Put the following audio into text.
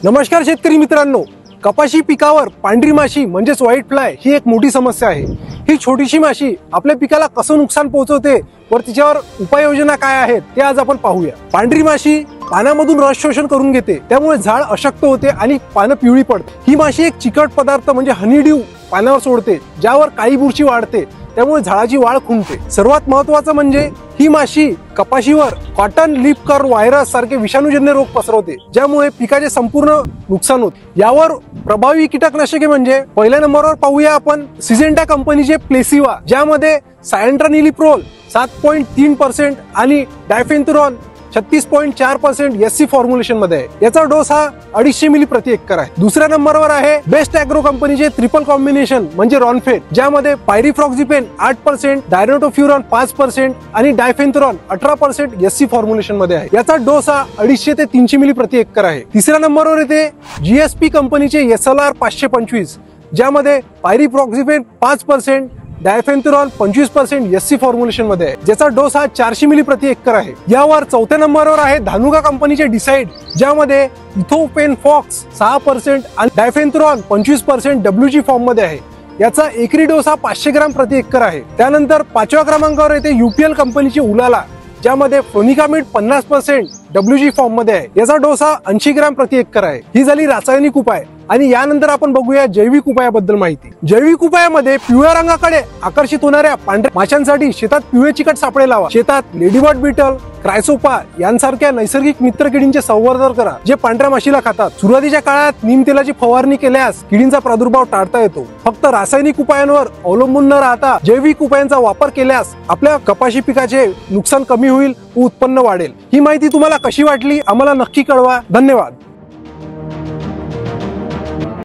नमस्कार शेतकरी मित्रांनो, कपाशी पिकावर पांढरी माशी म्हणजेच व्हाईट फ्लाय ही एक मोठी समस्या आहे। ही छोटीशी माशी आपल्या पिकाला कसं नुकसान पोहोचवते व तिच्यावर उपाययोजना काय आहेत ते आज आपण पाहूया। पांढरी माशी पानामधून रस शोषण करून घेते, त्यामुळे झाड अशक्त होते आणि पानं पिवळी पडतात। ही माशी एक चिकट पदार्थ म्हणजे हनीड्यू पानावर सोडते, ज्यावर काळी बुरशी वाढते, त्यामुळे झाडाची वाढ खुंटते। सर्वात महत्त्वाचं म्हणजे ही माशी कपाशीवर कॉटन लीफ कर्व व्हायरस सारखे विषाणूजन्य रोग पसरवते, ज्यामुळे पिकाचे संपूर्ण नुकसान होते। यावर प्रभावी कीटकनाशके म्हणजे पहिल्या नंबरवर पाहूया आपण सिजेंटा कंपनीचे प्लेसिवा, ज्यामध्ये सायंट्रानिलिप्रोल 7.3% आणि डायफेन्थुरॉन 36.4% एससी फॉर्म्युलेशन मध्ये आहे। याचा डोस हा 250 मिली प्रति एकर आहे। दुसऱ्या नंबरवर आहे बेस्ट ॲग्रो कंपनीचे ट्रिपल कॉम्बिनेशन म्हणजे रॉनफेट, ज्यामध्ये पायरिफ्लॉक्झिपेन 8%, डायनोटोफ्युरॉन 5% आणि डायफेन्थुरॉन 18% एससी फॉर्म्युलेशन मध्ये आहे। याचा डोस हा 250 ते 300 मिली प्रति एकर आहे। तिसऱ्या नंबरवर येते जीएसपी कंपनीचे SLR 525, ज्यामध्ये पायरिफ्लॉक्झिपेन 5%, डायफेन्थुरॉन 25% एससी फॉर्म्युलेशन मध्ये आहे, ज्याचा डोस हा 400 मिली प्रति एकर आहे। यावर चौथ्या नंबरवर आहे धानुका कंपनीचे डिसाइड, ज्यामध्ये इथोपेन फॉक्स 6% आणि डायफेन्थुरॉन 25% WG फॉर्म मध्ये आहे। याचा एकरी डोस हा 500 ग्राम प्रति एकर आहे। त्यानंतर 5व्या क्रमांकावर येते UPL कंपनीची उलाला, ज्यामध्ये फ्लोनिकामिड 50% WG फॉर्म मध्ये आहे। याचा डोस हा 80 ग्राम प्रति एकर आहे। ही झाली रासायनिक उपाय आणि यानंतर आपण बघूया जैविक उपायाबद्दल माहिती। जैविक उपायामध्ये पिवळ्या रंगाकडे आकर्षित होणाऱ्या पांढऱ्या माशांसाठी शेतात पिवळे चिकट सापळे लावा। शेतात लेडीबर्ड बीटल, क्रायसोपा यांसारख्या नैसर्गिक मित्र किडींचे संवर्धन करा, जे पांढऱ्या माशीला खातात। सुरुवातीच्या काळात नीम तेलाची फवारणी केल्यास किडींचा प्रादुर्भाव टाळता येतो। फक्त रासायनिक उपायांवर अवलंबून न राहता जैविक उपायांचा वापर केल्यास आपल्या कपाशी पिकाचे नुकसान कमी होईल व उत्पन्न वाढेल। ही माहिती तुम्हाला कशी वाटली आम्हाला नक्की कळवा। धन्यवाद।